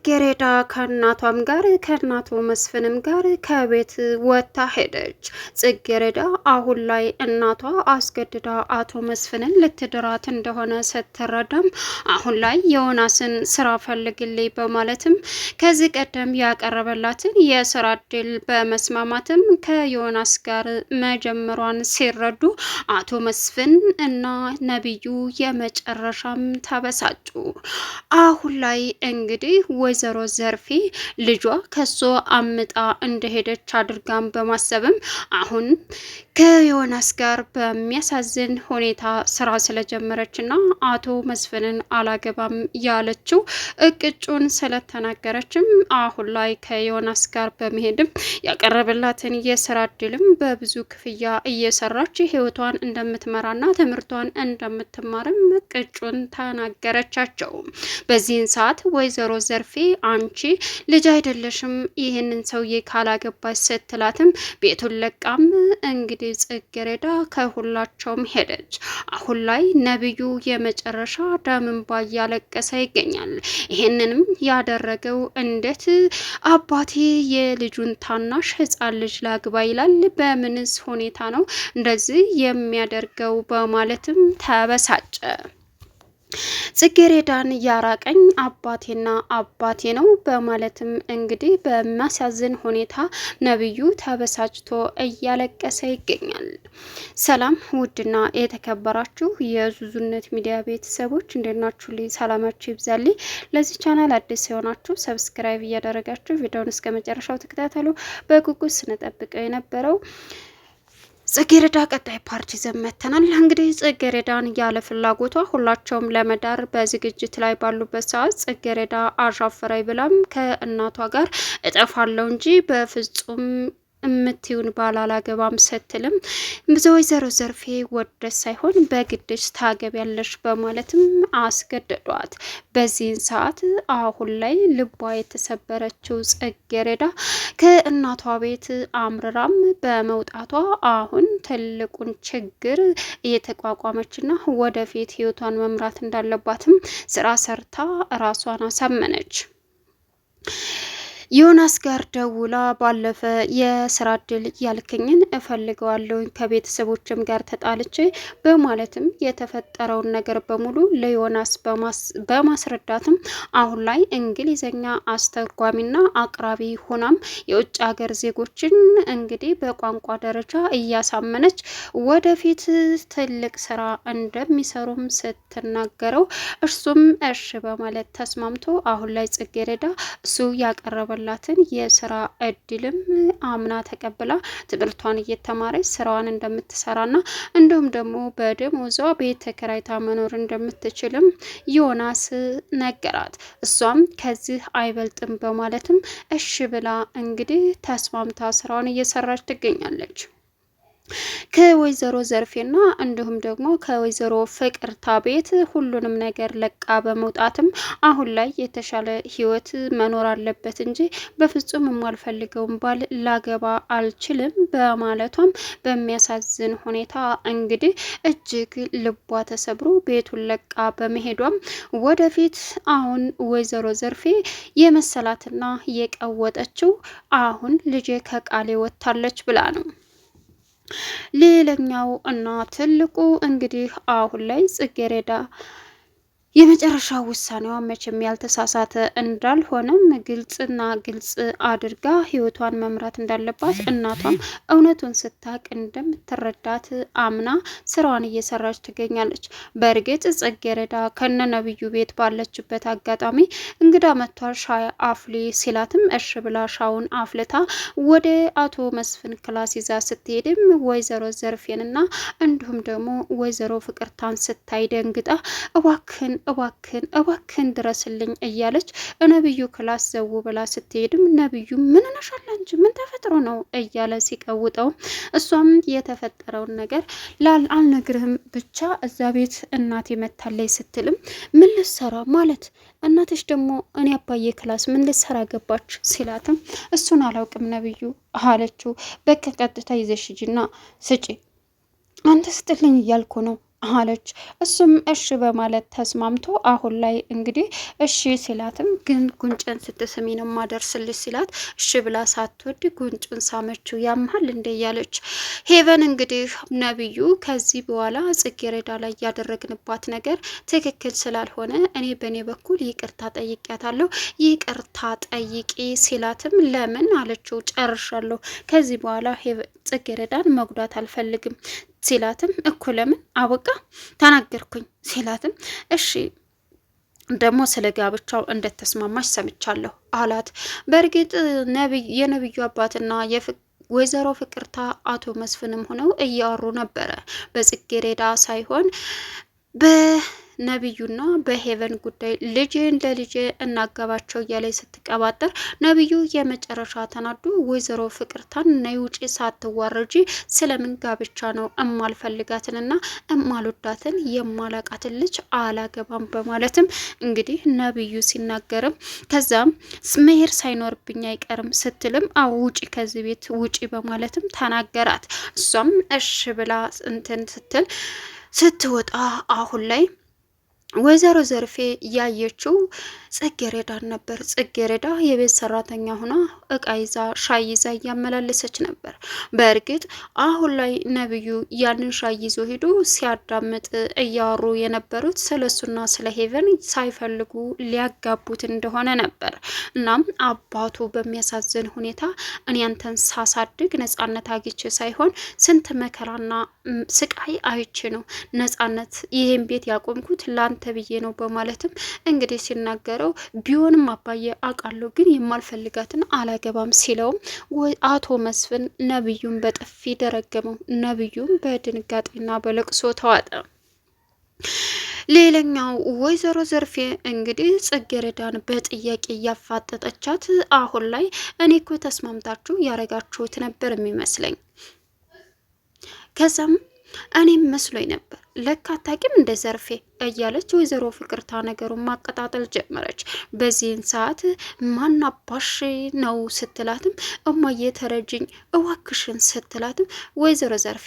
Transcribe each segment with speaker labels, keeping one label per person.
Speaker 1: ጽጌረዳ ከእናቷም ጋር ከእናቱ መስፍንም ጋር ከቤት ወጥታ ሄደች። ጽጌረዳ አሁን ላይ እናቷ አስገድዳ አቶ መስፍንን ልትድራት እንደሆነ ስትረዳም አሁን ላይ ዮናስን ስራ ፈልግልኝ በማለትም ከዚህ ቀደም ያቀረበላትን የስራ እድል በመስማማትም ከዮናስ ጋር መጀመሯን ሲረዱ አቶ መስፍን እና ነብዩ የመጨረሻም ተበሳጩ። አሁን ላይ እንግዲህ ወይዘሮ ዘርፌ ልጇ ከሷ አምጣ እንደሄደች አድርጋም በማሰብም አሁን ከዮናስ ጋር በሚያሳዝን ሁኔታ ስራ ስለጀመረችና አቶ መስፍንን አላገባም ያለችው እቅጩን ስለተናገረችም አሁን ላይ ከዮናስ ጋር በመሄድም ያቀረበላትን የስራ እድልም በብዙ ክፍያ እየሰራች ህይወቷን እንደምትመራና ትምህርቷን እንደምትማርም እቅጩን ተናገረቻቸው። በዚህን ሰዓት ወይዘሮ ዘርፌ አንቺ ልጅ አይደለሽም ይህንን ሰውዬ ካላገባች ስትላትም ቤቱን ለቃም እንግዲህ ጽጌረዳ ከሁላቸውም ሄደች። አሁን ላይ ነብዩ የመጨረሻ ደም እንባ እያለቀሰ ይገኛል። ይህንንም ያደረገው እንዴት አባቴ የልጁን ታናሽ ህፃን ልጅ ላግባ ይላል? በምንስ ሁኔታ ነው እንደዚህ የሚያደርገው? በማለትም ተበሳጨ። ጽጌረዳን ያራቀኝ አባቴና አባቴ ነው በማለትም እንግዲህ በሚያሳዝን ሁኔታ ነብዩ ተበሳጭቶ እያለቀሰ ይገኛል። ሰላም ውድና የተከበራችሁ የዙዙነት ሚዲያ ቤተሰቦች እንደናችሁ ልይ ሰላማችሁ ይብዛልኝ። ለዚህ ቻናል አዲስ የሆናችሁ ሰብስክራይብ እያደረጋችሁ ቪዲዮውን እስከ መጨረሻው ተከታተሉ። በጉጉት ስንጠብቀው የነበረው ጽጌረዳ ቀጣይ ፓርቲ ዘመተናል። እንግዲህ ጽጌረዳን ያለ ፍላጎቷ ሁላቸውም ለመዳር በዝግጅት ላይ ባሉበት ሰዓት ጽጌረዳ አሻፈረኝ ብላም ከእናቷ ጋር እጠፋለሁ እንጂ በፍጹም እምትዩን ባላላገባም ስትልም ወይዘሮ ዘርፌ ወደ ሳይሆን በግድሽ ታገቢያለሽ በማለትም አስገደዷት። በዚህን ሰዓት አሁን ላይ ልቧ የተሰበረችው ጽጌረዳ ከእናቷ ቤት አምርራም በመውጣቷ አሁን ትልቁን ችግር እየተቋቋመችና ወደፊት ህይወቷን መምራት እንዳለባትም ስራ ሰርታ ራሷን አሳመነች። ዮናስ ጋር ደውላ ባለፈ የስራ እድል ያልከኝን እፈልገዋለሁ ከቤተሰቦችም ጋር ተጣልቼ በማለትም የተፈጠረውን ነገር በሙሉ ለዮናስ በማስረዳትም አሁን ላይ እንግሊዘኛ አስተርጓሚና አቅራቢ ሆናም የውጭ ሀገር ዜጎችን እንግዲህ በቋንቋ ደረጃ እያሳመነች ወደፊት ትልቅ ስራ እንደሚሰሩም ስትናገረው እርሱም እሺ በማለት ተስማምቶ አሁን ላይ ጽጌረዳ እሱ ያቀረበ ላትን የስራ እድልም አምና ተቀብላ ትምህርቷን እየተማረች ስራዋን እንደምትሰራና እንዲሁም ደግሞ በደሞዟ ቤት ተከራይታ መኖር እንደምትችልም ዮናስ ነገራት። እሷም ከዚህ አይበልጥም በማለትም እሺ ብላ እንግዲህ ተስማምታ ስራዋን እየሰራች ትገኛለች። ከወይዘሮ ዘርፌና እንዲሁም ደግሞ ከወይዘሮ ፍቅርታ ቤት ሁሉንም ነገር ለቃ በመውጣትም አሁን ላይ የተሻለ ህይወት መኖር አለበት እንጂ በፍጹም የማልፈልገውን ባል ላገባ አልችልም በማለቷም በሚያሳዝን ሁኔታ እንግዲህ እጅግ ልቧ ተሰብሮ ቤቱን ለቃ በመሄዷም ወደፊት አሁን ወይዘሮ ዘርፌ የመሰላትና የቀወጠችው አሁን ልጄ ከቃሌ ወጥታለች ብላ ነው። ሌላኛው እና ትልቁ እንግዲህ አሁን ላይ ጽጌረዳ የመጨረሻ ውሳኔዋ መቼም ያልተሳሳተ እንዳልሆነም ግልጽና ግልጽ አድርጋ ህይወቷን መምራት እንዳለባት እናቷም እውነቱን ስታቅ እንደምትረዳት አምና ስራዋን እየሰራች ትገኛለች። በእርግጥ ጽጌረዳ ከነነብዩ ቤት ባለችበት አጋጣሚ እንግዳ መጥቷል ሻይ አፍሊ ሲላትም እሺ ብላ ሻውን አፍልታ ወደ አቶ መስፍን ክላስ ይዛ ስትሄድም ወይዘሮ ዘርፌንና እንዲሁም ደግሞ ወይዘሮ ፍቅርታን ስታይ ደንግጣ እባክን ድረስልኝ እያለች ነብዩ ክላስ ዘው ብላ ስትሄድም ነብዩ ምን ነሻለ እንጂ ምን ተፈጥሮ ነው እያለ ሲቀውጠው እሷም የተፈጠረውን ነገር አልነግርህም ብቻ እዛ ቤት እናቴ መታለይ ስትልም ምን ልሰራ ማለት እናትሽ ደግሞ እኔ አባዬ ክላስ ምን ልሰራ ገባች ሲላትም እሱን አላውቅም ነብዩ አለችው። በቃ ቀጥታ ይዘሽ ሂጂና ስጪ አንተ ስጥልኝ እያልኩ ነው አለች። እሱም እሺ በማለት ተስማምቶ አሁን ላይ እንግዲህ እሺ ሲላትም ግን ጉንጭን ስትስሚ ነው ማደርስልሽ ሲላት እሺ ብላ ሳትወድ ጉንጩን ሳመችው። ያምሃል እንደ እያለች ሄቨን እንግዲህ ነብዩ ከዚህ በኋላ ጽጌረዳ ላይ ያደረግንባት ነገር ትክክል ስላልሆነ እኔ በእኔ በኩል ይቅርታ ጠይቂያታለሁ፣ ይቅርታ ጠይቂ ሲላትም ለምን አለችው። ጨርሻለሁ ከዚህ በኋላ ጽጌረዳን መጉዳት አልፈልግም ሲላትም እኮ ለምን አበቃ ተናገርኩኝ ሲላትም እሺ ደግሞ ስለ ጋብቻው እንደተስማማች ሰምቻለሁ አላት። በእርግጥ የነብዩ አባትና ወይዘሮ ፍቅርታ አቶ መስፍንም ሆነው እያወሩ ነበረ። በጽጌረዳ ሳይሆን በነብዩና በሄቨን ጉዳይ ልጅን ለልጅ እናጋባቸው እያለች ስትቀባጠር ነብዩ የመጨረሻ ተናዱ ወይዘሮ ፍቅርታን ነይ ውጪ ሳትዋረጂ ስለምን ጋብቻ ነው እማልፈልጋትንና እማልወዳትን የማላቃትን ልጅ አላገባም በማለትም እንግዲህ ነብዩ ሲናገርም ከዛም መሄድ ሳይኖርብኝ አይቀርም ስትልም አው ውጪ ከዚህ ቤት ውጪ በማለትም ተናገራት። እሷም እሺ ብላ እንትን ስትወጣ አሁን ላይ ወይዘሮ ዘርፌ ያየችው ጽጌረዳን ነበር። ጽጌረዳ የቤት ሰራተኛ ሆና እቃ ይዛ ሻይ ይዛ እያመላለሰች ነበር። በእርግጥ አሁን ላይ ነብዩ ያንን ሻይ ይዞ ሄዶ ሲያዳምጥ እያወሩ የነበሩት ስለሱና ስለ ሄቨን ሳይፈልጉ ሊያጋቡት እንደሆነ ነበር። እናም አባቱ በሚያሳዝን ሁኔታ እኔ አንተን ሳሳድግ ነጻነት አግኝቼ ሳይሆን ስንት መከራና ስቃይ አይቼ ነው ነጻነት ይሄን ቤት ያቆምኩት ላንተ ብዬ ነው በማለትም እንግዲህ ሲናገረው ቢሆንም አባዬ አውቃለሁ ግን የማልፈልጋትን አላገባም ሲለውም አቶ መስፍን ነብዩን በጥፊ ደረገመው። ነብዩን በድንጋጤና በለቅሶ ተዋጠ። ሌላኛው ወይዘሮ ዘርፌ እንግዲህ ጽጌረዳን በጥያቄ እያፋጠጠቻት አሁን ላይ እኔ እኮ ተስማምታችሁ ያረጋችሁት ነበር የሚመስለኝ ከዛም እኔም መስሎኝ ነበር ለካ አታውቂም እንደ ዘርፌ እያለች ወይዘሮ ፍቅርታ ነገሩን ማቀጣጠል ጀመረች። በዚህን ሰዓት ማናባሽ ነው ስትላትም እማዬ ተረጅኝ እዋክሽን ስትላትም ወይዘሮ ዘርፌ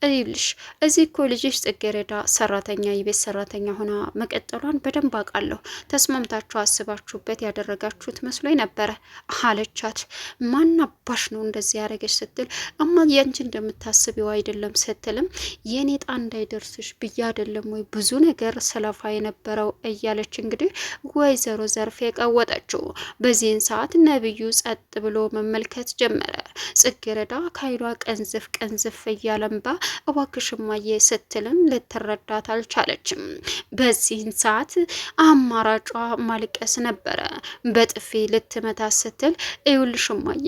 Speaker 1: እይልሽ እዚህ እኮ ልጅሽ ጽጌረዳ ሰራተኛ የቤት ሰራተኛ ሆና መቀጠሏን በደንብ አውቃለሁ። ተስማምታችሁ አስባችሁበት ያደረጋችሁት መስሎኝ ነበረ አለቻት። ማናባሽ ነው እንደዚህ ያደረገች ስትል እማዬ አንቺ እንደምታስቢው አይደለም ስትልም የኔ ጣ እንዳይደርስሽ ብዬ አይደለም ወይ ብዙ ነገር ስለፋ የነበረው እያለች እንግዲህ ወይዘሮ ዘርፌ ቀወጠችው። በዚህን ሰዓት ነብዩ ጸጥ ብሎ መመልከት ጀመረ። ጽጌረዳ ካይሏ ቀንዝፍ እያለንባ እባክሽ እማዬ ስትልም ልትረዳት አልቻለችም። በዚህን ሰዓት አማራጯ ማልቀስ ነበረ። በጥፊ ልትመታ ስትል ይኸውልሽ እማዬ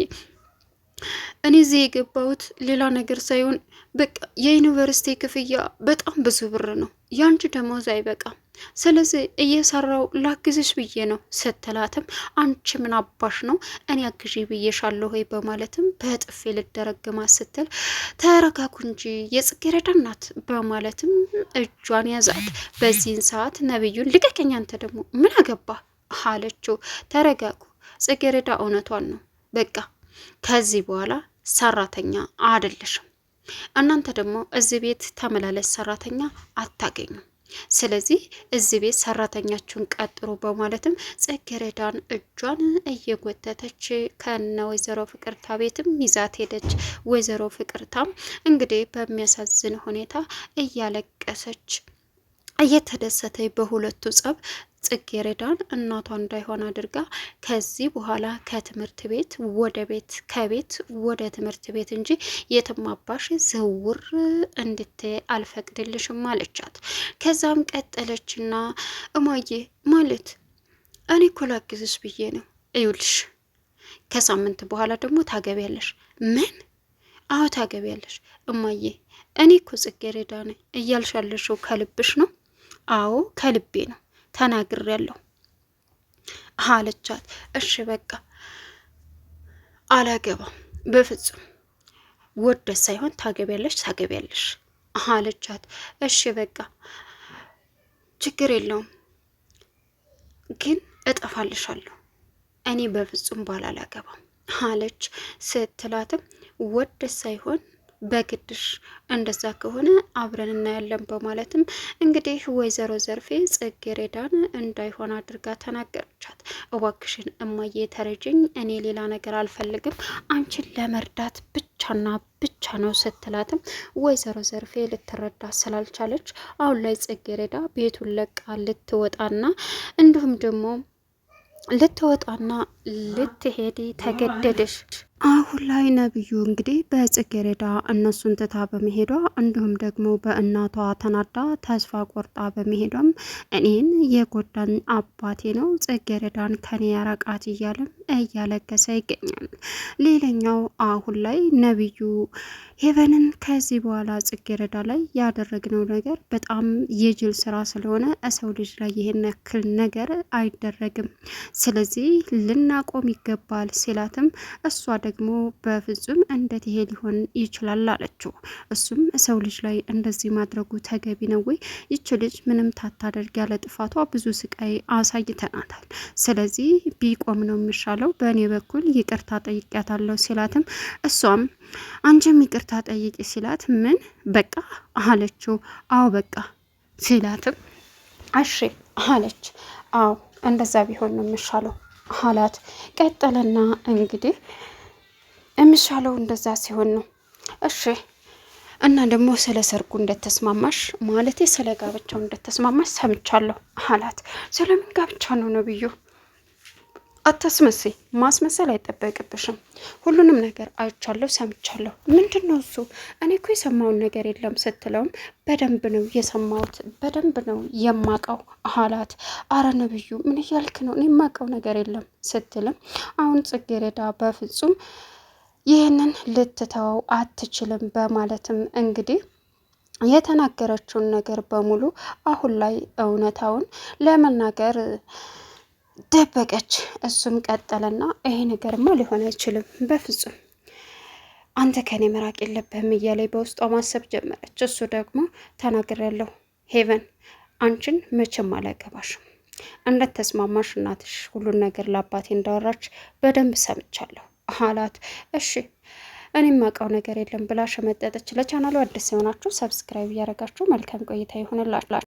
Speaker 1: እኔ እዚህ የገባሁት ሌላ ነገር ሳይሆን በቃ የዩኒቨርሲቲ ክፍያ በጣም ብዙ ብር ነው፣ ያንቺ ደሞዝ አይበቃም፣ ስለዚህ እየሰራው ላግዝሽ ብዬ ነው ስትላትም አንቺ ምን አባሽ ነው እኔ አግዢ ብዬሻለሁ ወይ በማለትም በጥፌ ልደረግማት ስትል ተረጋጉ እንጂ የጽጌረዳ ናት በማለትም እጇን ያዛት። በዚህን ሰዓት ነብዩን ልቀቀኝ አንተ ደግሞ ምን አገባ አለችው። ተረጋጉ ጽጌረዳ እውነቷን ነው፣ በቃ ከዚህ በኋላ ሰራተኛ አይደለሽም፣ እናንተ ደግሞ እዚህ ቤት ተመላለስ ሰራተኛ አታገኙም፣ ስለዚህ እዚህ ቤት ሰራተኛችሁን ቀጥሩ በማለትም ጽጌረዳን እጇን እየጎተተች ከነ ወይዘሮ ፍቅርታ ቤትም ይዛት ሄደች። ወይዘሮ ፍቅርታም እንግዲህ በሚያሳዝን ሁኔታ እያለቀሰች እየተደሰተች በሁለቱ ጸብ ጽጌረዳን እናቷ እንዳይሆን አድርጋ ከዚህ በኋላ ከትምህርት ቤት ወደ ቤት ከቤት ወደ ትምህርት ቤት እንጂ የትም አባሽ ዝውር እንድትይ አልፈቅድልሽም አለቻት። ከዛም ቀጠለችና እማዬ ማለት እኔ እኮ ላግዝሽ ብዬ ነው፣ እዩልሽ ከሳምንት በኋላ ደግሞ ታገቢያለሽ። ምን? አዎ ታገቢያለሽ እማዬ፣ እኔ እኮ ጽጌረዳ ነኝ እያልሻለሽው ከልብሽ ነው? አዎ ከልቤ ነው ተናግሬያለሁ አለቻት። እሺ በቃ አላገባም በፍጹም ወደ ሳይሆን ታገቢያለሽ አለቻት። እሺ በቃ ችግር የለውም ግን እጠፋልሻለሁ እኔ በፍጹም ባላላገባም አለች። ስትላትም ወደ ሳይሆን በግድሽ እንደዛ ከሆነ አብረን እናያለን በማለትም እንግዲህ ወይዘሮ ዘርፌ ጽጌረዳን እንዳይሆን አድርጋ ተናገረቻት። እባክሽን እማዬ ተረጅኝ፣ እኔ ሌላ ነገር አልፈልግም፣ አንቺን ለመርዳት ብቻና ብቻ ነው ስትላትም ወይዘሮ ዘርፌ ልትረዳ ስላልቻለች አሁን ላይ ጽጌረዳ ቤቱን ለቃ ልትወጣና እንዲሁም ደግሞ ልትሄድ ተገደደች። አሁን ላይ ነብዩ እንግዲህ በጽጌረዳ እነሱን ትታ በመሄዷ እንዲሁም ደግሞ በእናቷ ተናዳ ተስፋ ቆርጣ በመሄዷም እኔን የጎዳን አባቴ ነው ጽጌረዳን ከኔ ያራቃት እያለም እያለቀሰ ይገኛል። ሌላኛው አሁን ላይ ነብዩ ሄቨንን ከዚህ በኋላ ጽጌረዳ ላይ ያደረግነው ነገር በጣም የጅል ስራ ስለሆነ ሰው ልጅ ላይ ይሄን ያክል ነገር አይደረግም፣ ስለዚህ ልናቆም ይገባል ሲላትም እሷ ደግሞ በፍጹም እንዴት ይሄ ሊሆን ይችላል አለችው። እሱም ሰው ልጅ ላይ እንደዚህ ማድረጉ ተገቢ ነው ወይ? ይች ልጅ ምንም ታታደርግ ያለ ጥፋቷ ብዙ ስቃይ አሳይተናታል። ስለዚህ ቢቆም ነው የሚሻለው፣ በእኔ በኩል ይቅርታ ጠይቂያታለሁ ሲላትም እሷም አንቺም ይቅርታ ጠይቂ ሲላት ምን በቃ አለችው። አዎ በቃ ሲላትም እሺ አለች። አዎ እንደዛ ቢሆን ነው የሚሻለው አላት። ቀጠለና እንግዲህ የሚሻለው እንደዛ ሲሆን ነው። እሺ እና ደግሞ ስለ ሰርጉ እንደተስማማሽ ማለቴ ስለ ጋብቻው እንደተስማማሽ ሰምቻለሁ አላት። ስለምን ጋብቻ ነው ነብዩ? አታስመስይ፣ ማስመሰል አይጠበቅብሽም። ሁሉንም ነገር አይቻለሁ፣ ሰምቻለሁ። ምንድን ነው እሱ? እኔ እኮ የሰማውን ነገር የለም ስትለውም በደንብ ነው የሰማሁት፣ በደንብ ነው የማቀው አላት። አረ ነብዩ ምን እያልክ ነው? እኔ የማቀው ነገር የለም ስትልም አሁን ጽጌረዳ በፍጹም ይህንን ልትተወው አትችልም በማለትም እንግዲህ የተናገረችውን ነገር በሙሉ አሁን ላይ እውነታውን ለመናገር ደበቀች። እሱም ቀጠለና ይሄ ነገርማ ሊሆን አይችልም፣ በፍጹም አንተ ከኔ መራቅ የለብህም እያለ በውስጧ ማሰብ ጀመረች። እሱ ደግሞ ተናግሬያለሁ ሄቨን፣ አንቺን መቼም አላገባሽም፣ እንደተስማማሽ እናትሽ ሁሉን ነገር ለአባቴ እንዳወራች በደንብ ሰምቻለሁ አላት። እሺ እኔም ማውቀው ነገር የለም ብላ ሸመጠጠች። ለቻናሉ አዲስ የሆናችሁ ሰብስክራይብ እያደረጋችሁ መልካም ቆይታ ይሆንላችሁ።